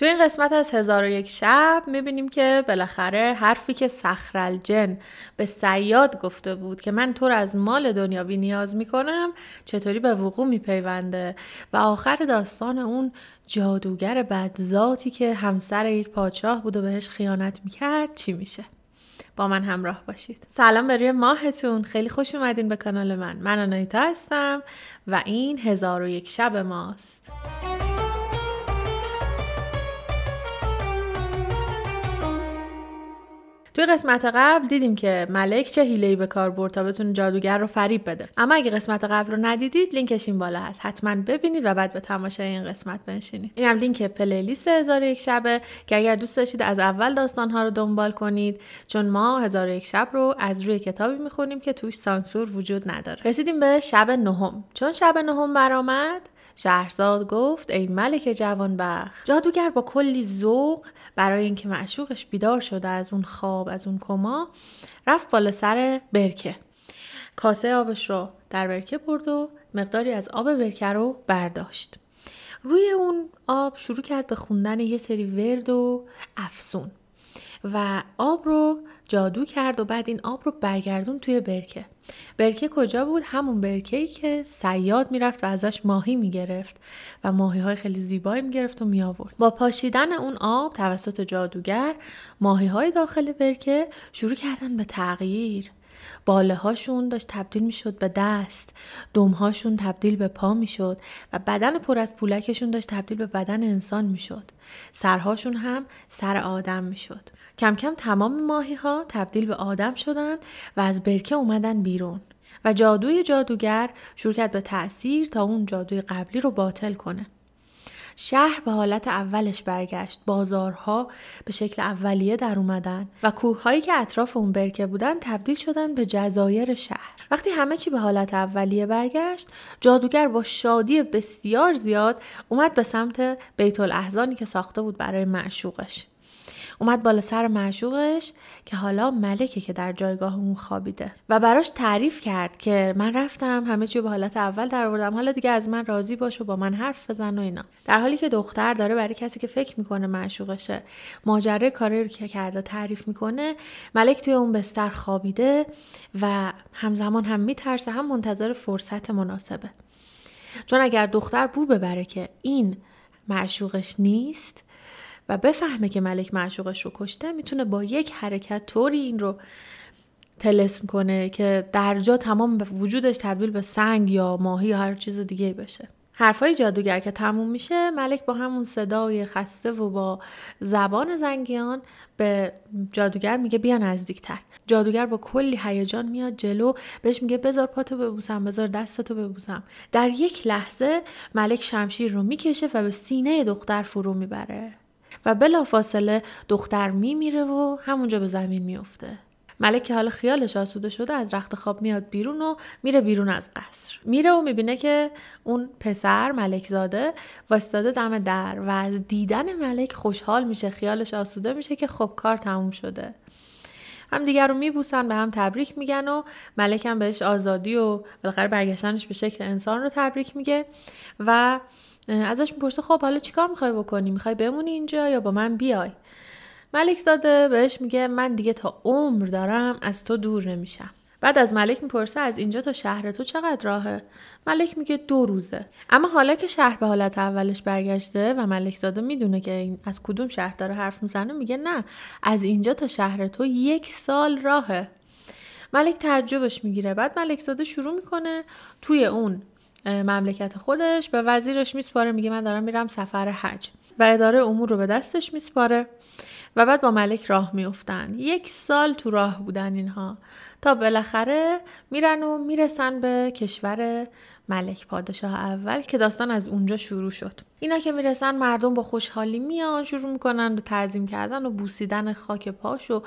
تو این قسمت از 1001 شب میبینیم که بالاخره حرفی که صخرالجن به صیاد گفته بود که من تو رو از مال دنیا بی نیاز میکنم چطوری به وقوع میپیونده و آخر داستان اون جادوگر بدذاتی که همسر یک پادشاه بود و بهش خیانت میکرد چی میشه. با من همراه باشید. سلام به روی ماهتون، خیلی خوش اومدین به کانال من آناهیتا هستم و این 1001 شب ماست. توی قسمت قبل دیدیم که ملک چه حیله‌ای به کار برد تا بتونه جادوگر رو فریب بده. اما اگه قسمت قبل رو ندیدید لینکش این بالا هست، حتما ببینید و بعد به تماشای این قسمت بنشینید. اینم لینک پلیلیست 1001 شبه که اگر دوست داشتید از اول داستان‌ها رو دنبال کنید، چون ما 1001 شب رو از روی کتابی می‌خونیم که توش سانسور وجود نداره. رسیدیم به شب نهم. چون شب نهم برآمد، شهرزاد گفت ای ملک جوانبخت. جادوگر با کلی ذوق برای اینکه معشوقش بیدار شده از اون خواب، از اون کما، رفت بالا سر برکه. کاسه آبش رو در برکه برد و مقداری از آب برکه رو برداشت. روی اون آب شروع کرد به خوندن یه سری ورد و افسون و آب رو جادو کرد و بعد این آب رو برگردون توی برکه. برکه کجا بود؟ همون برکه‌ای که صیاد میرفت و ازش ماهی میگرفت و ماهی‌های خیلی زیبایی میگرفت و میآورد. با پاشیدن اون آب توسط جادوگر، ماهی‌های داخل برکه شروع کردن به تغییر. باله هاشون داشت تبدیل میشد به دست، دمهاشون تبدیل به پا میشد و بدن پر از پولکشون داشت تبدیل به بدن انسان میشد. سرهاشون هم سر آدم میشد. کم کم تمام ماهی ها تبدیل به آدم شدند و از برکه اومدن بیرون و جادوی جادوگر شروع کرد به تأثیر تا اون جادوی قبلی رو باطل کنه. شهر به حالت اولش برگشت، بازارها به شکل اولیه در اومدن و کوههایی که اطراف اون برکه بودن تبدیل شدن به جزایر شهر. وقتی همه چی به حالت اولیه برگشت، جادوگر با شادی بسیار زیاد اومد به سمت بیت الاحزانی که ساخته بود برای معشوقش. اومد بالا سر معشوقش که حالا ملکه که در جایگاه اون خوابیده و براش تعریف کرد که من رفتم همه چی به حالت اول در آوردم، حالا دیگه از من راضی باش و با من حرف بزن و اینا. در حالی که دختر داره برای کسی که فکر میکنه معشوقشه ماجرای کاری رو که کرده تعریف میکنه، ملک توی اون بستر خوابیده و همزمان هم میترسه هم منتظر فرصت مناسبه. چون اگر دختر بو ببره که این معشوقش نیست و بفهمه که ملک معشوقش رو کشته، میتونه با یک حرکت طوری این رو طلسم کنه که در جا تمام وجودش تبدیل به سنگ یا ماهی یا هر چیز دیگه بشه. حرفای جادوگر که تموم میشه، ملک با همون صدای خسته و با زبان زنگیان به جادوگر میگه بیا نزدیکتر. جادوگر با کلی هیجان میاد جلو، بهش میگه بذار پاتو ببوسم، بذار دستتو ببوسم. در یک لحظه ملک شمشیر رو میکشه و به سینه دختر فرو میبره و بلافاصله دختر میمیره و همونجا به زمین میفته. ملک که حالا خیالش آسوده شده از رخت خواب میاد بیرون و میره بیرون از قصر. میره و میبینه که اون پسر ملک زاده وایستاده دم در و از دیدن ملک خوشحال میشه، خیالش آسوده میشه که خب کار تموم شده. هم دیگر رو میبوسن، به هم تبریک میگن و ملک هم بهش آزادی و بالاخره برگشتنش به شکل انسان رو تبریک میگه و ازش میپرسه خب حالا چیکار میخوای بکنی؟ میخوای بمونی اینجا یا با من بیای؟ ملک زاده بهش میگه من دیگه تا عمر دارم از تو دور نمیشم. بعد از ملک میپرسه از اینجا تا شهر تو چقدر راهه؟ ملک میگه 2 روزه. اما حالا که شهر به حالت اولش برگشته و ملک زاده میدونه که این از کدوم شهر داره حرف میزنه، میگه نه، از اینجا تا شهر تو 1 سال راهه. ملک تعجبش میگیره. بعد ملک زاده شروع میکنه توی اون مملکت خودش به وزیرش میسپاره، میگه من دارم میرم سفر حج و اداره امور رو به دستش میسپاره و بعد با ملک راه میافتن. 1 سال تو راه بودن اینها تا بالاخره میرن و میرسن به کشور ملک پادشاه اول که داستان از اونجا شروع شد. اینا که میرسن مردم با خوشحالی میان، شروع میکنن به تعظیم کردن و بوسیدن خاک پاش و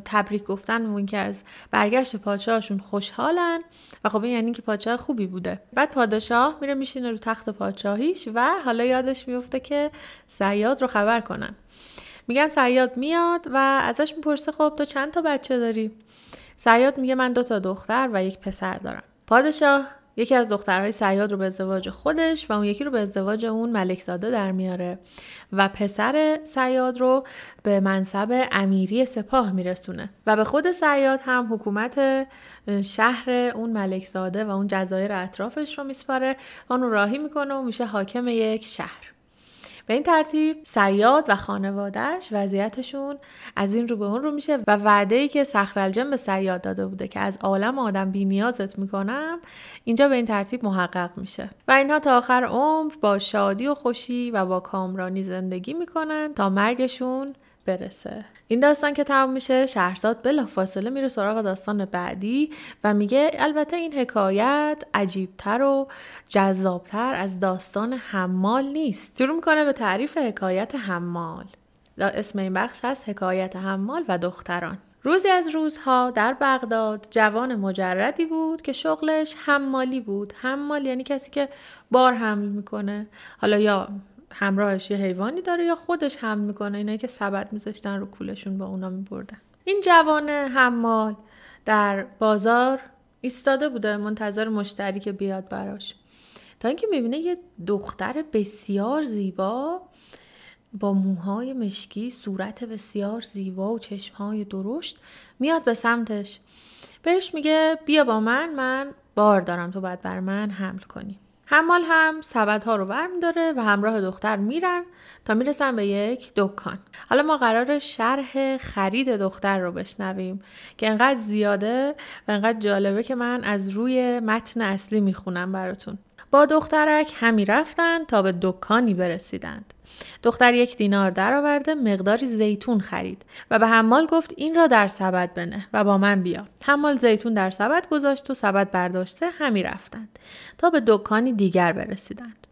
تبریک گفتن و اینکه از برگشت پادشاهشون خوشحالن و خب این یعنی که پادشاه خوبی بوده. بعد پادشاه میره میشینه رو تخت پادشاهیش و حالا یادش میفته که صیاد رو خبر کنن. میگن صیاد میاد و ازش میپرسه خب تو چند تا بچه داری؟ صیاد میگه من 2 تا دختر و 1 پسر دارم. پادشاه یکی از دخترهای صیاد رو به ازدواج خودش و اون یکی رو به ازدواج اون ملکزاده در میاره و پسر صیاد رو به منصب امیری سپاه میرسونه و به خود صیاد هم حکومت شهر اون ملکزاده و اون جزایر اطرافش رو میسپاره و اون رو راهی میکنه و میشه حاکم یک شهر. به این ترتیب صیاد و خانواده‌اش وضعیتشون از این رو به اون رو میشه و وعده‌ای که صخرالجن به صیاد داده بوده که از عالم آدم بی نیازت میکنم اینجا به این ترتیب محقق میشه و اینها تا آخر عمر با شادی و خوشی و با کامرانی زندگی میکنن تا مرگشون برسه. این داستان که تمام میشه، شهرزاد بلافاصله میره سراغ داستان بعدی و میگه البته این حکایت عجیبتر و جذابتر از داستان حمال نیست. شروع میکنه به تعریف حکایت حمال. اسم این بخش هست حکایت حمال و دختران. روزی از روزها در بغداد جوان مجردی بود که شغلش حمالی بود. حمال یعنی کسی که بار حمل میکنه، حالا یا همراهش یه حیوانی داره یا خودش حمل میکنه، اینایی که سبد میذاشتن رو کولشون با اونا میبردن. این جوان حمال در بازار ایستاده بوده منتظر مشتری که بیاد براش، تا اینکه میبینه یه دختر بسیار زیبا با موهای مشکی، صورت بسیار زیبا و چشمهای درشت میاد به سمتش. بهش میگه بیا با من بار دارم، تو باید بر من حمل کنی. حمال هم سبدها رو برمی‌داره و همراه دختر میرن تا میرسن به یک دکان. حالا ما قراره شرح خرید دختر رو بشنویم که انقدر زیاده و انقدر جالبه که من از روی متن اصلی میخونم براتون. با دخترک همی رفتن تا به دکانی برسیدند. دختر 1 دینار درآورده مقداری زیتون خرید و به حمال گفت این را در سبد بنه و با من بیا. حمال زیتون در سبد گذاشت و سبد برداشته همی رفتند تا به دکانی دیگر برسیدند.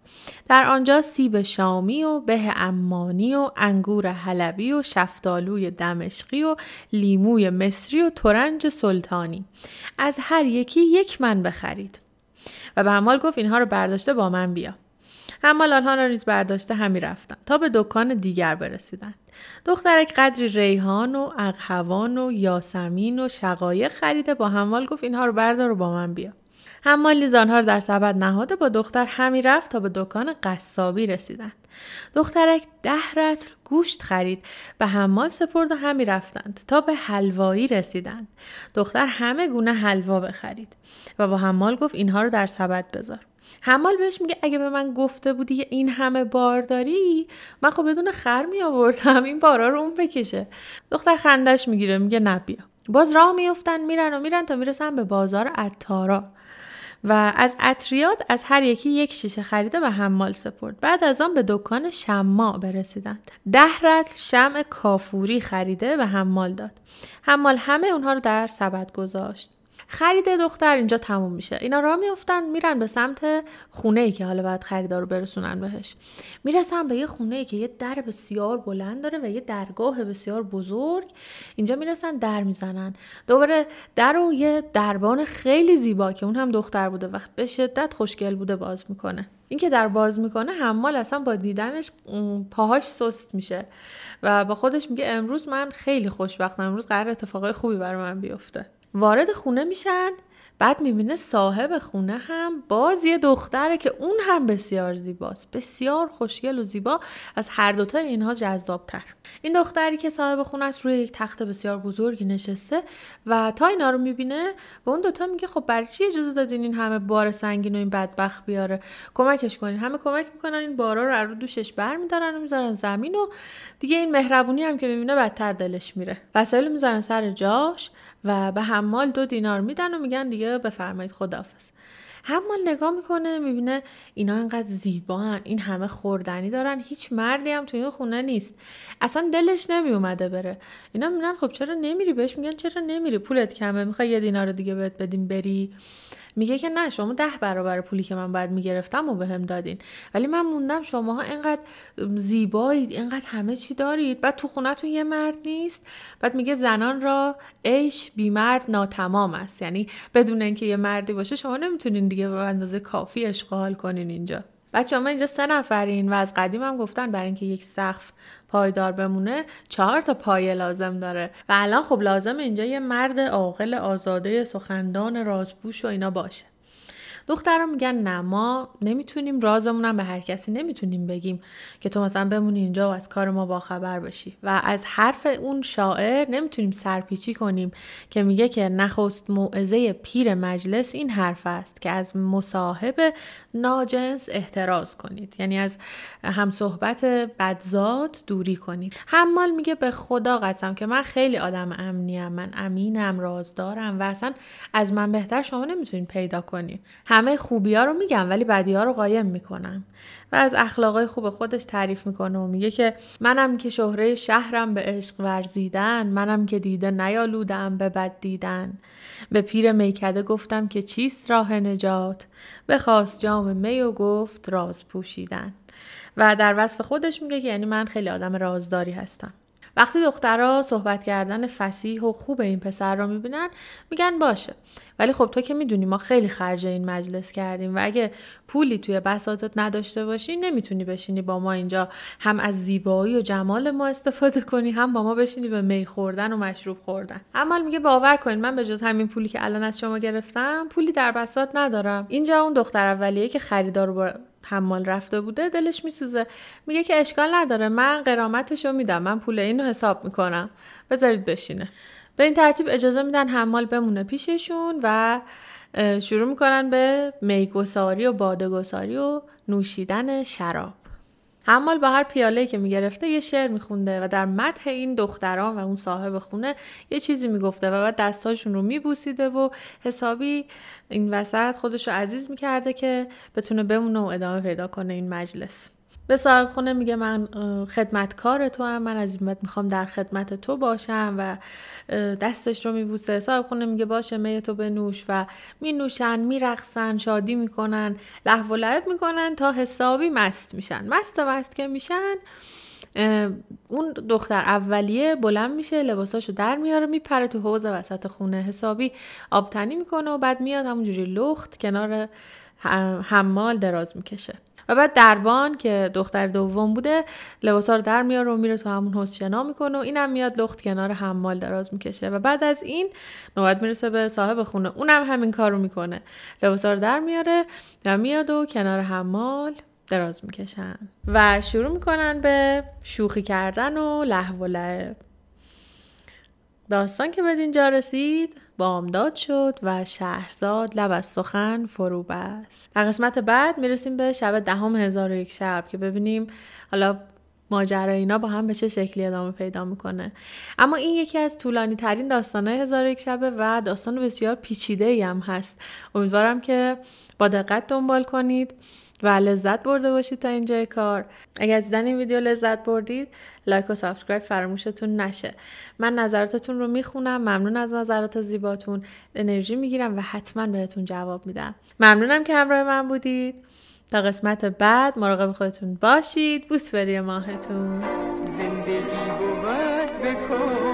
در آنجا سیب شامی و به عمانی و انگور حلبی و شفتالوی دمشقی و لیموی مصری و ترنج سلطانی از هر یکی 1 من بخرید و به حمال گفت اینها رو برداشته با من بیا. حمال آنها را نیز برداشته همی رفتن تا به دکان دیگر برسیدند. دخترک قدری ریحان و اقحوان و یاسمین و شقایق خریده با حمال گفت اینها رو بردار و با من بیا. حمال نیز آنها را در سبد نهاده با دختر همی رفت تا به دکان قصابی رسیدند. دخترک 10 رطل گوشت خرید به حمال سپرد و همی رفتند تا به حلوایی رسیدند. دختر همه گونه حلوا بخرید و با حمال گفت اینها رو در سبد بذار. حمال بهش میگه اگه به من گفته بودی این همه بار داری، من خب بدون خر می آوردم این بارا رو اون بکشه. دختر خندش میگیره میگه نه بیا. باز راه میافتن میرن تا میرسن به بازار عطارا و از عطریات از هر یکی 1 شیشه خریده به حمال سپرد. بعد از آن به دکان شماع برسیدند. 10 رطل شمع کافوری خریده به حمال داد. حمال همه اونها رو در سبد گذاشت. خرید دختر اینجا تموم میشه. اینا راه میافتن میرن به سمت خونه‌ای که حالا باید خریدار رو برسونن بهش. میرسن به یه خونه‌ای که یه در بسیار بلند داره و یه درگاه بسیار بزرگ. اینجا میرسن در میزنن. دوباره در رو یه دربان خیلی زیبا که اون هم دختر بوده و به شدت خوشگل بوده باز میکنه. این که در باز میکنه حمال اصلا با دیدنش پاهاش سست میشه و با خودش میگه امروز من خیلی خوشبختم، امروز قرار اتفاقای خوبی برای من بیفته. وارد خونه میشن، بعد میبینه صاحب خونه هم باز یه دختره که اون هم بسیار زیباست، بسیار خوشگل و زیبا، از هر دوتا اینها جذابتر. این دختری که صاحب خونه است روی یک تخت بسیار بزرگی نشسته و تا اینا رو میبینه و اون دوتا میگه خب برای چی اجازه دادین این همه بار سنگین و این بدبخت بیاره، کمکش کنین. همه کمک میکنن، این بارا رو از رو دوشش برمیدارن و میذارن زمین و دیگه این مهربونی هم که میبینه بدتر دلش میره. وسایل میذارن سر جاش و به حمال 2 دینار میدن و میگن دیگه بفرمایید خداحافظ. حمال نگاه میکنه میبینه اینا انقدر زیبان، این همه خوردنی دارن، هیچ مردی هم توی این خونه نیست، اصلا دلش نمی اومده بره. اینا میگن خب چرا نمیری؟ بهش میگن چرا نمیری؟ پولت کمه، میخوای 1 دینار دیگه بهت بدیم بری؟ میگه که نه، شما 10 برابر پولی که من باید میگرفتم و بهم دادین، ولی من موندم شماها اینقدر زیبایید، اینقدر همه چی دارید، بعد تو خونه‌تون یه مرد نیست. بعد میگه زنان را عیش بی مرد ناتمام است، یعنی بدون اینکه یه مردی باشه شما نمیتونین دیگه به اندازه کافی اشغال کنین اینجا. بعد شما اینجا 3 نفرین و از قدیم هم گفتن برای اینکه یک سقف پایدار بمونه 4 تا پایه لازم داره و الان خب لازم اینجا یه مرد عاقل آزاده سخندان رازپوش و اینا باشه. دخترها میگن نه، ما نمیتونیم رازمونم به هر کسی نمیتونیم بگیم که تو مثلا بمونی اینجا و از کار ما باخبر باشی. و از حرف اون شاعر نمیتونیم سرپیچی کنیم که میگه که نخست موعظه پیر مجلس این حرف است که از مصاحب ناجنس احتراز کنید، یعنی از هم صحبت بدزاد دوری کنید. حمال میگه به خدا قسم که من خیلی آدم امنیم، من امینم، رازدارم و اصلا از من بهتر شما نمیتونین پیدا کنین. همه خوبی‌ها رو میگم ولی بدی‌ها رو قایم میکنم. و از اخلاقای خوب خودش تعریف میکنه و میگه که منم که شهره شهرم به عشق ورزیدن، منم که دیده نیالودم به بد دیدن. به پیر میکده گفتم که چیست راه نجات، بخواست جام می و گفت راز پوشیدن. و در وصف خودش میگه که یعنی من خیلی آدم رازداری هستم. وقتی دخترها صحبت کردن فصیح و خوب این پسر رو میبینن میگن باشه، ولی خب تو که میدونی ما خیلی خرج این مجلس کردیم و اگه پولی توی بساطت نداشته باشی نمیتونی بشینی با ما اینجا هم از زیبایی و جمال ما استفاده کنی، هم با ما بشینی به می خوردن و مشروب خوردن. عمال میگه باور کنین من به جز همین پولی که الان از شما گرفتم پولی در بساط ندارم. اینجا اون دختر اولیه که خریدار رو حمال رفته بوده دلش میسوزه، میگه که اشکال نداره، من غرامتشو میدم، من پول اینو حساب میکنم، بذارید بشینه. به این ترتیب اجازه میدن حمال بمونه پیششون و شروع میکنن به میگساری و باده‌گساری و نوشیدن شراب. حمال با هر پیاله‌ای که میگرفته یه شعر میخونده و در مدح این دختران و اون صاحب خونه یه چیزی میگفته و بعد دستاشون رو میبوسیده و حسابی این وسط خودشو عزیز میکرده که بتونه بمونه و ادامه پیدا کنه این مجلس. به صاحب خونه میگه من خدمتکار تو هم، من از این بعد میخوام در خدمت تو باشم و دستش رو میبوسه. صاحب خونه میگه باشه می تو بنوش و مینوشن، میرقصن، شادی میکنن، لهو و لعب میکنن تا حسابی مست میشن. مست که میشن اون دختر اولیه بلند میشه، لباساشو در میاره، میپره تو حوض وسط خونه، حسابی آبتنی میکنه و بعد میاد همونجوری لخت کنار حمال دراز میکشه. و بعد دربان که دختر دوم بوده لباسا رو در میاره و میره تو همون حوض شنا میکنه و اینم میاد لخت کنار حمال دراز میکشه. و بعد از این نوبت میرسه به صاحب خونه، اونم همین کارو میکنه، لباسا رو در میاره و میاد و کنار حمال دراز میکشن و شروع میکنن به شوخی کردن و لهو و لعب. داستان که به اینجا رسید بامداد شد و شهرزاد لب از سخن فرو بست. در قسمت بعد میرسیم به شب 10,001 شب که ببینیم حالا ماجرا اینا با هم به چه شکلی ادامه پیدا میکنه. اما این یکی از طولانی ترین داستان‌های 1001 شبه و داستان بسیار پیچیده‌ای هم هست. امیدوارم که با دقت دنبال کنید و لذت برده باشید تا اینجای کار. اگر از دیدن این ویدیو لذت بردید لایک و سابسکرایب فراموشتون نشه. من نظراتتون رو میخونم، ممنون از نظرات زیباتون، انرژی میگیرم و حتما بهتون جواب میدم. ممنونم که همراه من بودید. تا قسمت بعد مراقب خودتون باشید. بوس بری ماهتون. زندگی بود بکن